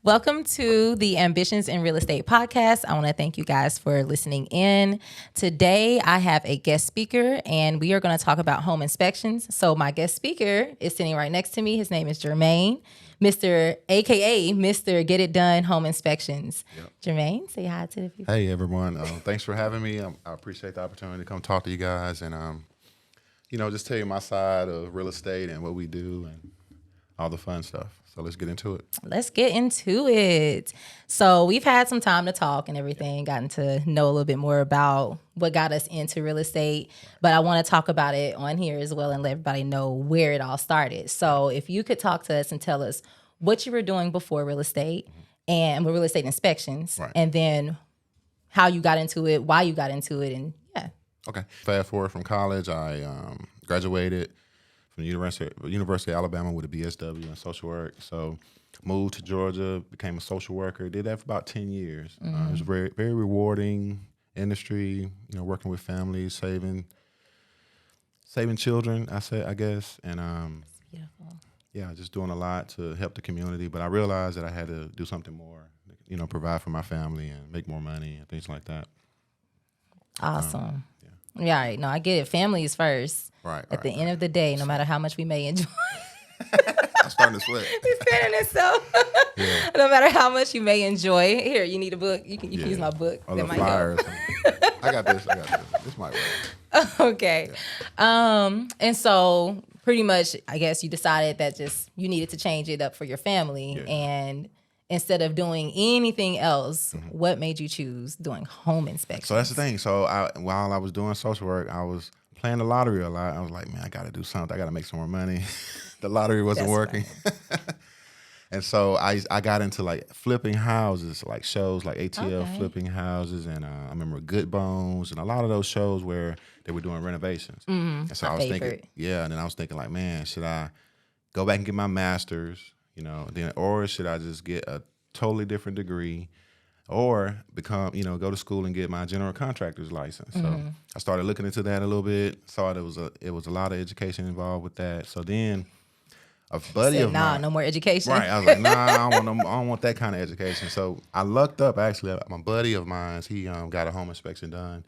Welcome to the Ambitions in Real Estate podcast. I want to thank you guys for listening in. Today, I have a guest speaker, and we are going to talk about home inspections. So my guest speaker is sitting right next to me. His name is Jermaine, AKA Mr. Get It Done Home Inspections. Yep. Jermaine, say hi to the people. Hey, everyone. Thanks for having me. I appreciate the opportunity to come talk to you guys and, just tell you my side of real estate and what we do and all the fun stuff. So let's get into it. Let's get into it. So we've had some time to talk and everything, gotten to know a little bit more about what got us into real estate. But I want to talk about it on here as well and let everybody know where it all started. So if you could talk to us and tell us what you were doing before real estate and with real estate inspections, and then how you got into it, why you got into it, and yeah. Okay. Fast forward from college, I graduated from the University of Alabama with a BSW in social work. So moved to Georgia, became a social worker. Did that for about 10 years. It was a very, very rewarding industry, working with families, saving children, I guess. And Beautiful. yeah, just doing a lot to help the community. But I realized that I had to do something more, provide for my family and make more money and things like that. Awesome. Yeah, right. No, I get it. Family is first. Right. At the end of the day, no matter how much we may enjoy. I'm starting to sweat. He's saying himself. Yeah. No matter how much you may enjoy. Here, you need a book. You can use my book. Or the flyers. I got this. This might work. Okay. And so pretty much, I guess you decided that just you needed to change it up for your family. Yeah. And instead of doing anything else, what made you choose doing home inspections? So that's the thing. So while I was doing social work, I was playing the lottery a lot. I was like, man, I got to do something. I got to make some more money. The lottery wasn't working. And so I got into like flipping houses, like shows like ATL flipping houses. And I remember Good Bones and a lot of those shows where they were doing renovations. And so I was thinking, and then I was thinking like, man, should I go back and get my master's, or should I just get a totally different degree or become, go to school and get my general contractor's license. So I started looking into that a little bit, saw it was a lot of education involved with that. So then a buddy of mine, no more education. Right. I was like, I don't want that kind of education. So I lucked up actually. My buddy of mine, he got a home inspection done,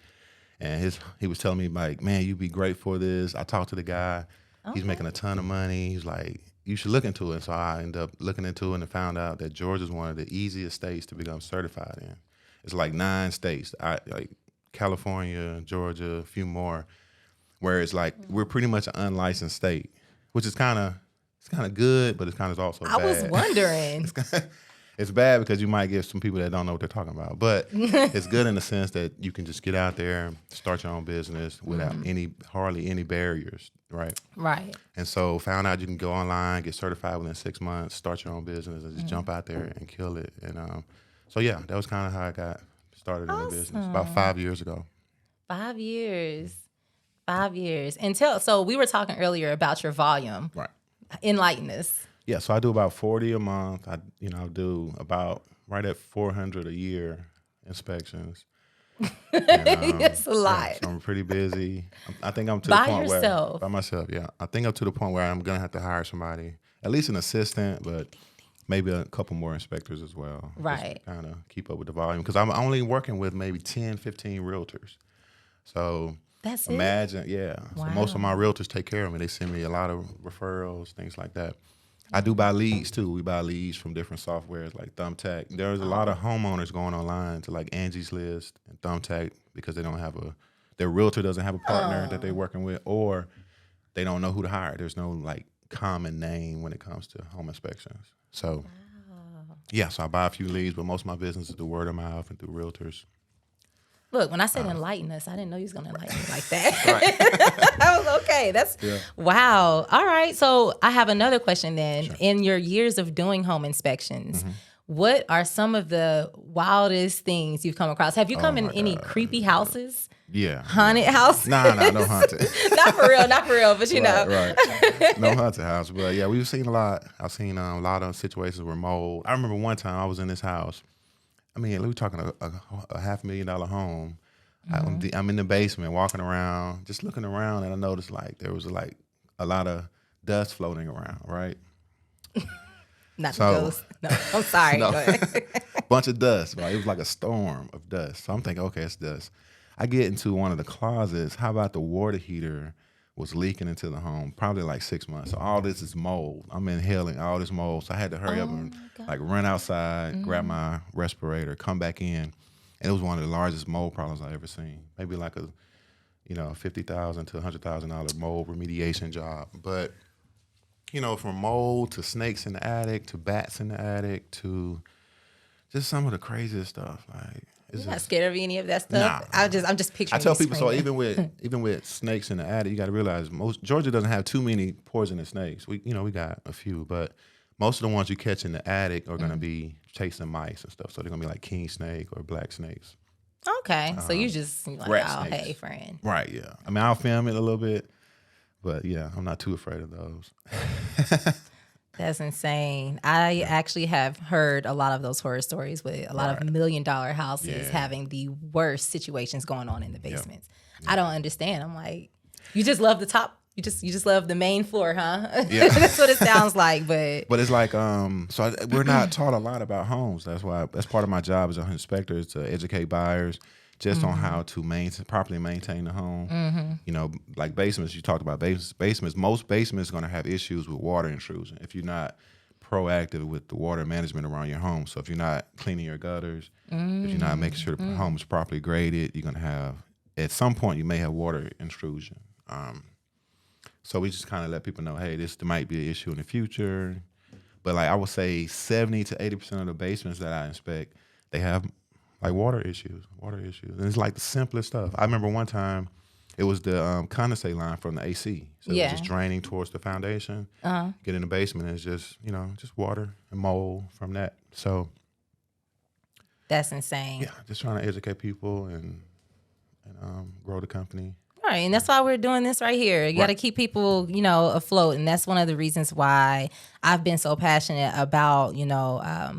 and he was telling me like, man, you'd be great for this. I talked to the guy. He's making a ton of money. He's like, you should look into it. So I ended up looking into it and found out that Georgia's one of the easiest states to become certified in. It's like 9 states, like California, Georgia, a few more, where it's like we're pretty much an unlicensed state, which is kind of good, but it's kind of also bad. I was wondering. It's bad because you might get some people that don't know what they're talking about, but it's good in the sense that you can just get out there and start your own business without hardly any barriers, right? Right. And so found out you can go online, get certified within 6 months, start your own business, and just jump out there and kill it. And so yeah, that was kind of how I got started in the business about 5 years ago. 5 years. 5 years. So we were talking earlier about your volume. Right. Enlighten us. Yeah, so I do about 40 a month. I do about right at 400 a year inspections. It's a lot. Yeah, so I'm pretty busy. I think I'm to by the point yourself. where by myself. Yeah, I think I'm to the point where I'm gonna have to hire somebody, at least an assistant, but maybe a couple more inspectors as well. Right. Kind of keep up with the volume because I'm only working with maybe 10, 15 realtors. So that's imagine, Wow. So most of my realtors take care of me. They send me a lot of referrals, things like that. I do buy leads too. We buy leads from different softwares like Thumbtack. There's a lot of homeowners going online to like Angie's List and Thumbtack because they don't have their realtor doesn't have a partner that they're working with, or they don't know who to hire. There's no like common name when it comes to home inspections. So so I buy a few leads, but most of my business is through word of mouth and through realtors. Look, when I said enlighten us, I didn't know you was going to enlighten me like that. I was okay. Wow. All right. So I have another question then. Sure. In your years of doing home inspections, what are some of the wildest things you've come across? Have you come in any creepy houses? Yeah. Haunted houses? Nah, no haunted. Not for real, but you know. Right. No haunted house. But yeah, we've seen a lot. I've seen a lot of situations where mold. I remember one time I was in this house. I mean, we're talking a $500,000 home. I'm in the basement walking around, just looking around, and I noticed like there was like a lot of dust floating around, right? Not So- the ghost. No, I'm sorry. No. Go ahead. Bunch of dust, right? It was like a storm of dust. So I'm thinking, okay, it's dust. I get into one of the closets. How about the water heater was leaking into the home, probably like 6 months. So all this is mold. I'm inhaling all this mold. So I had to hurry up and like run outside, grab my respirator, come back in. And it was one of the largest mold problems I ever seen. Maybe like a, $50,000 to $100,000 mold remediation job. But, from mold to snakes in the attic to bats in the attic to just some of the craziest stuff. Like, You're not scared of any of that stuff? Nah. I'm just picturing. I tell you people, so screaming. even with snakes in the attic, you got to realize Georgia doesn't have too many poisonous snakes. We got a few, but most of the ones you catch in the attic are going to be chasing mice and stuff. So they're going to be like king snake or black snakes. Okay, so you just like, rat oh, snakes. hey, friend. Right, yeah. I mean, I'll film it a little bit, but yeah, I'm not too afraid of those. That's insane. I actually have heard a lot of those horror stories with a lot of $1 million houses having the worst situations going on in the basements. I don't understand. I'm like, you just love the top. You just love the main floor, huh? Yeah. That's what it sounds like. But it's like, we're not taught a lot about homes. That's part of my job as an inspector is to educate buyers just on how to properly maintain the home. Like basements, you talked about basements. Most basements are going to have issues with water intrusion if you're not proactive with the water management around your home. So if you're not cleaning your gutters, if you're not making sure the home is properly graded, you're going to have, at some point, you may have water intrusion. So we just kind of let people know, hey, this might be an issue in the future. But like I would say 70 to 80% of the basements that I inspect, they have like water issues. And it's like the simplest stuff. I remember one time it was the condensate line from the AC. So it was just draining towards the foundation. Get in the basement and it's just, just water and mold from that. So that's insane. yeah, just trying to educate people and grow the company. Right, and that's why we're doing this right here. You got to keep people, afloat, and that's one of the reasons why I've been so passionate about,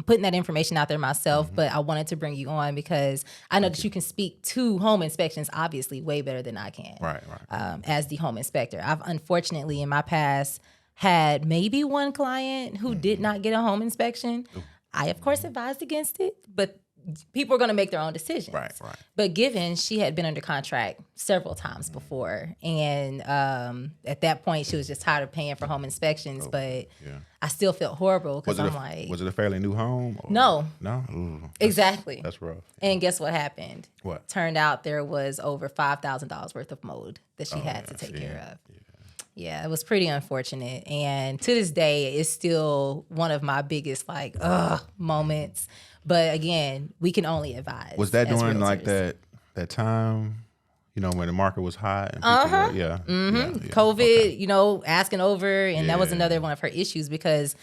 putting that information out there myself. But I wanted to bring you on because I know that you can speak to home inspections, obviously, way better than I can. Right. As the home inspector, I've unfortunately in my past had maybe one client who did not get a home inspection. I, of course, advised against it, but people are going to make their own decisions. Right. But given she had been under contract several times before, and at that point she was just tired of paying for home inspections, but I still felt horrible because I'm like... Was it a fairly new home? Or? No. Ooh, exactly. That's rough. And guess what happened? What? Turned out there was over $5,000 worth of mold that she had to take care of. Yeah, it was pretty unfortunate. And to this day, it's still one of my biggest moments. But again, we can only advise. Was that during like realtors. that time, when the market was hot? And people COVID, asking over. And that was another one of her issues because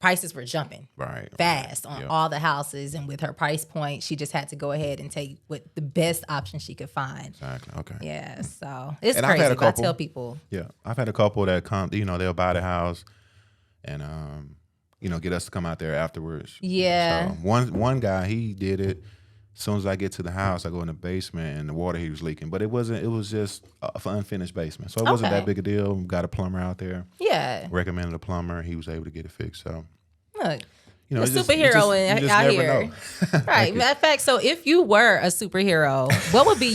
prices were jumping fast on all the houses. And with her price point, she just had to go ahead and take the best option she could find. Exactly. Okay. Yeah. So it's and crazy. I've had a couple, I tell people. Yeah. I've had a couple that come, they'll buy the house and, get us to come out there afterwards. Yeah. So one guy, he did it. As soon as I get to the house, I go in the basement and the water heater was leaking. But it was just an unfinished basement. So it wasn't that big a deal. Got a plumber out there. Yeah. Recommended a plumber. He was able to get it fixed. So look, a superhero out here. Right. Matter of fact, so if you were a superhero, what would be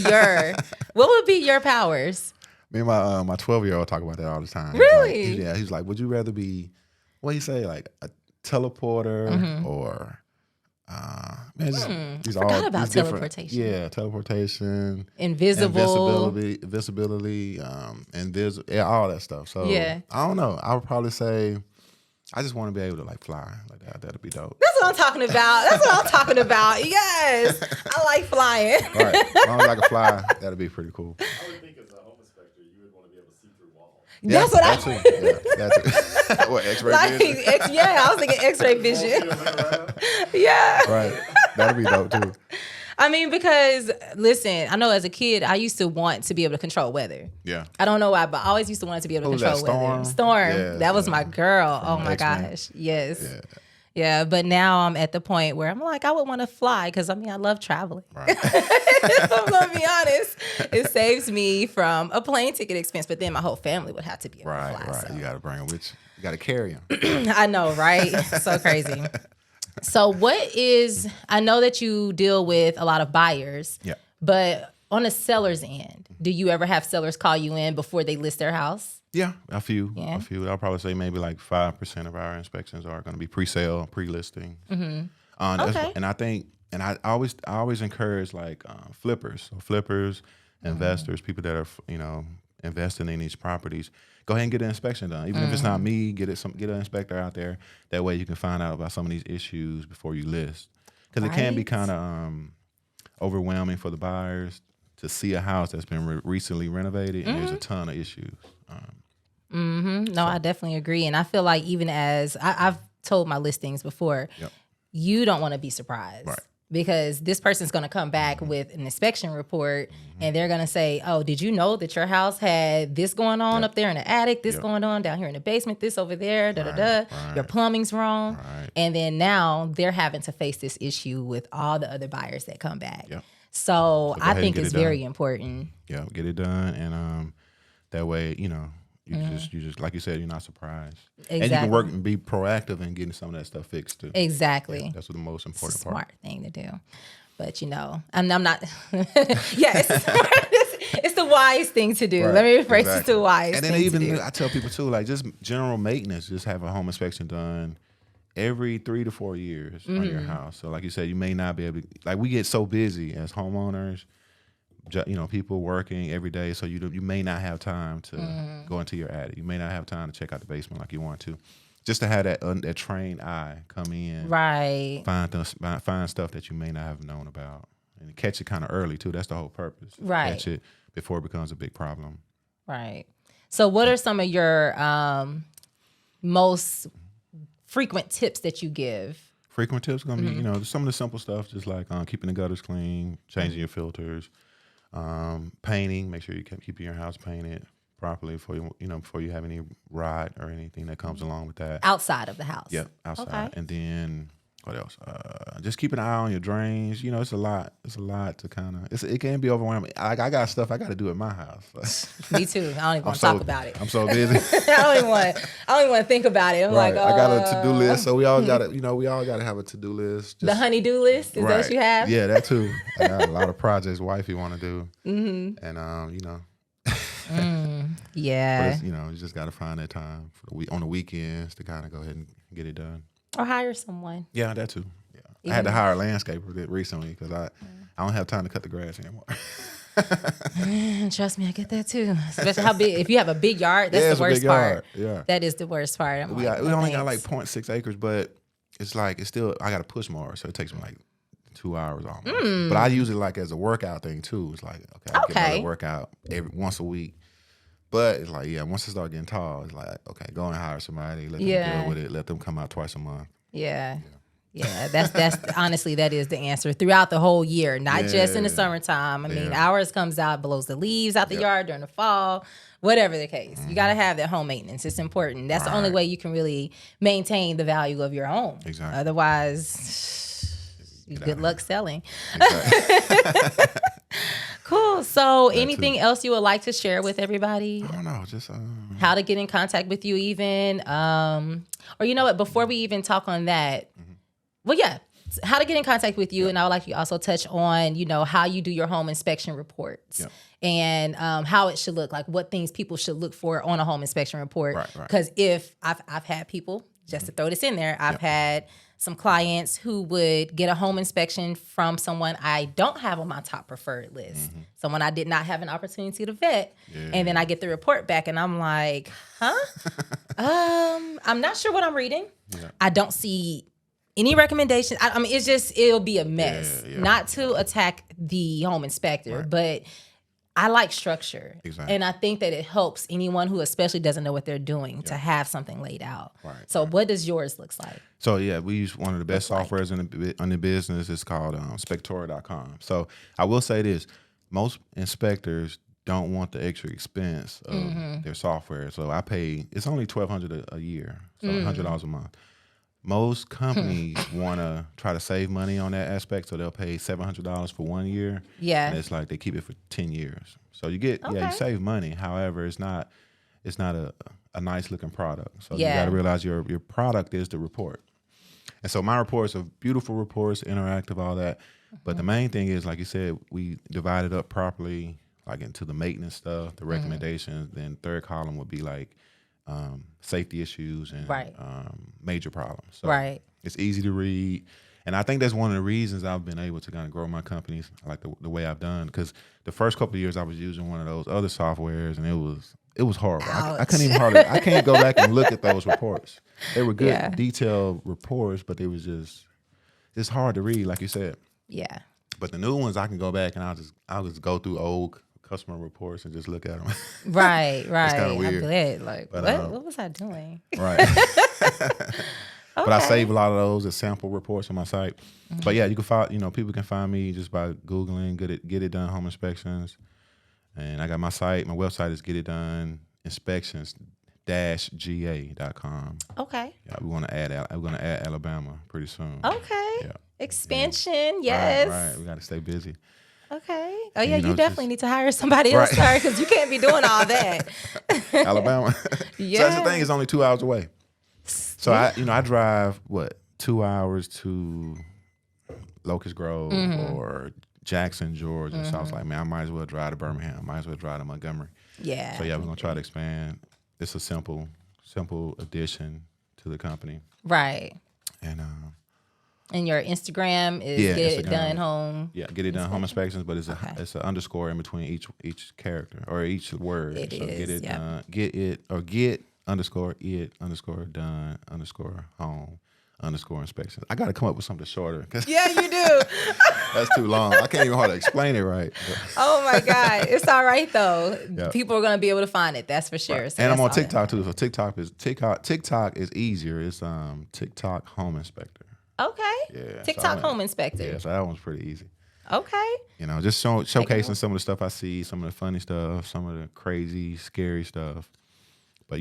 your powers? Me and my 12-year-old talk about that all the time. Really? He's like, would you rather be, what do you say, like a teleporter or these teleportation. Yeah, teleportation, invisibility, all that stuff. So I don't know. I would probably say I just want to be able to like fly like that. That'd be dope. That's what I'm talking about. Yes, I like flying. Right, as long as I can fly, that'd be pretty cool. I would think as a home inspector, you would want to be able to see through walls. That's what that too. Yeah, that too. What, X-ray vision? I was thinking X-ray vision. Yeah. Right. That'd be dope too. I mean, because listen, I know as a kid, I used to want to be able to control weather. Yeah. I don't know why, but I always used to want to be able to control weather. Storm. Yeah, that was my girl. Oh my X-Men. gosh. Yes. Yeah, but now I'm at the point where I'm like, I would want to fly because I love traveling. Right. If I'm going to be honest, it saves me from a plane ticket expense, but then my whole family would have to be able to fly. Right. So. You got to bring them with you. You got to carry them. I know, right? So crazy. So I know that you deal with a lot of buyers, Yeah. but on a seller's end, do you ever have sellers call you in before they list their house? Yeah, a few. Yeah. A few. I'll probably say maybe like 5% of our inspections are going to be pre-sale, pre-listing. Okay. And I think, and I always encourage like flippers, so flippers, investors, people that are investing in these properties. Go ahead and get an inspection done. Even if it's not me, get an inspector out there. That way you can find out about some of these issues before you list, because it can be kind of overwhelming for the buyers to see a house that's been recently renovated and there's a ton of issues. No, I definitely agree. And I feel like even as I've told my listings before, Yep. you don't want to be surprised. Right. Because this person's going to come back with an inspection report and they're going to say, oh, did you know that your house had this going on up there in the attic, this going on down here in the basement, this over there, your plumbing's wrong. Right. And then now they're having to face this issue with all the other buyers that come back. Yep. So go I ahead and think get it's it done. very important. Yeah, get it done, and that way, you just like you said, you're not surprised, and you can work and be proactive in getting some of that stuff fixed too. Exactly. Yeah, that's the most important Smart part. thing to do. But I'm not. It's the wise thing to do. Right, Let me rephrase exactly. it's the wise And thing then to do. I tell people too, like just general maintenance, just have a home inspection done every 3 to 4 years on your house. So like you said, you may not be able to, like we get so busy as homeowners, people working every day, so you may not have time to go into your attic. You may not have time to check out the basement like you want to. Just to have that trained eye come in, Right. find stuff that you may not have known about, and catch it kind of early too. That's the whole purpose. Right. Catch it before it becomes a big problem. Right. So what are some of your most frequent tips that you give? Frequent tips going to be, some of the simple stuff, just like keeping the gutters clean, changing your filters, painting. Make sure you keep your house painted properly before you have any rot or anything that comes along with that. Outside of the house. Yep, outside. Okay. And then what else? Just keep an eye on your drains. It's a lot. It's a lot to kind of. It can be overwhelming. I got stuff I got to do at my house. Me too. I don't even want to talk about it. I'm so busy. I don't even want to think about it. I'm Right. like, I got a to-do list, so we all got to, we all got to have a to-do list. the honey-do list. Is that what you have? Yeah, that too. I got a lot of projects wifey want to do, and Yeah. but you just got to find that time on the weekends to kind of go ahead and get it done. Or hire someone. Yeah, that too. Yeah, I had to hire a landscaper recently because I don't have time to cut the grass anymore. Trust me, I get that too. Especially how big. If you have a big yard, that's it's the a worst big part. yard. Yeah, That is the worst part. we only got like 0.6 acres, but it's still I got to push more, so it takes me like 2 hours almost. But I use it like as a workout thing too. It's like I get another workout once a week. But it's like once it start getting tall, it's like okay, go and hire somebody, let them deal with it, let them come out twice a month. Yeah. That's honestly, that is the answer throughout the whole year, not just in the summertime. I mean, ours comes out, blows the leaves out the yard during the fall, whatever the case. You got to have that home maintenance. It's important. That's the only way you can really maintain the value of your home. Exactly. Otherwise, good luck selling. Exactly. Cool. So anything else you would like to share with everybody? I don't know, just How to get in contact with you even? Or you know what, before we even talk on that, well, yeah, how to get in contact with you. And I would like you also touch on, how you do your home inspection reports and how it should look, like what things people should look for on a home inspection report. Right. Because if I've had people, just to throw this in there, I've had some clients who would get a home inspection from someone I don't have on my top preferred list, someone I did not have an opportunity to vet. And then I get the report back and I'm like, I'm not sure what I'm reading. I don't see any recommendations. I mean, it'll be a mess. Not to attack the home inspector, but I like structure. Exactly. And I think that it helps anyone who especially doesn't know what they're doing to have something laid out. So what does yours look like? So we use one of the best softwares in the business. It's called Spectora.com. So I will say this: most inspectors don't want the extra expense of their software. So it's only $1,200 a year, so $100 a month. Most companies want to try to save money on that aspect, so they'll pay $700 for 1 year. Yeah, and it's like they keep it for 10 years. So you get you save money. However, it's not a a nice looking product. So Yeah. you got to realize your product is the report. And so my reports are beautiful reports, interactive, all that. But the main thing is, like you said, we divide it up properly, like into the maintenance stuff, the recommendations. Then third column would be like safety issues and Right. Major problems. So Right. it's easy to read. And I think that's one of the reasons I've been able to kind of grow my companies like the way I've done. Because the first couple of years I was using one of those other softwares, and it was horrible. I couldn't even I can't go back and look at those reports. They were good, Yeah. detailed reports, but it was it's hard to read, like you said. Yeah. But the new ones, I can go back and I'll just go through old customer reports and just look at them. Right. Right. kinda weird. I'm glad. Like, But, what was I doing? Right. But I Okay. save a lot of those as sample reports on my site. But yeah, you can find, people can find me just by Googling Get It Done Home Inspections. And I got my site. My website is getitdoneinspections-ga.com. Okay. Yeah, we're gonna add Alabama pretty soon. Okay. Yeah. Expansion. Yes. Right. We gotta stay busy. Okay. Oh yeah, you just- definitely need to hire somebody else, Right. sir, because you can't be doing all that. Alabama. So that's the thing, it's only 2 hours away. So I drive 2 hours to Locust Grove or Jackson, Georgia. So I was like, man, I might as well drive to Birmingham. Might as well drive to Montgomery. Yeah. So yeah, we're gonna try to expand. It's a simple addition to the company. Right. And And your Instagram is Yeah, Get It Instagram. Done Home. yeah, Get It Done Home Inspections, but it's Okay. it's an underscore in between each character or each word. It so is, get it yep. done, get _ done _ home _ inspections. I got to come up with something shorter because Yeah, you do. that's too long. I can't even hardly explain it right. But- Oh my God. It's all right though. Yeah. People are gonna be able to find it, that's for sure. So and I'm that's on all TikTok too. So TikTok is easier. It's TikTok Home Inspector. that- Okay. Yeah. TikTok Home Inspector. Yeah, so that one's pretty easy. Okay. Just showcasing some of the stuff I see, some of the funny stuff, some of the crazy, scary stuff. But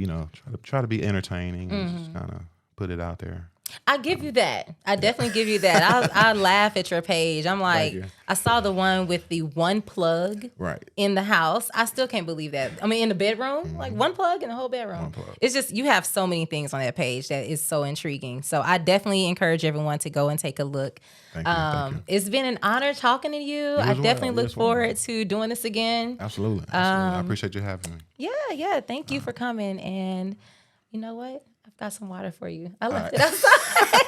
try to be entertaining and just kind of put it out there. I give you that. I definitely give you that. I laugh at your page. I'm like, you. I saw the one with the one plug Right. in the house. I still can't believe that. I mean, in the bedroom, like one plug in the whole bedroom. One plug. It's just, you have so many things on that page that is so intriguing. So I definitely encourage everyone to go and take a look. Thank you. It's been an honor talking to you. I as well. definitely You look as well. forward to doing this again. Absolutely. I appreciate you having me. Yeah. Thank you for coming. And you know what? I've got some water for you. I left right. it outside.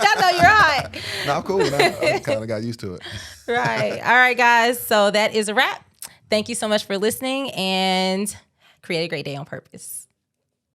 I know you're hot. No, I'm cool. I kind of got used to it. Right. All right, guys. So that is a wrap. Thank you so much for listening and create a great day on purpose.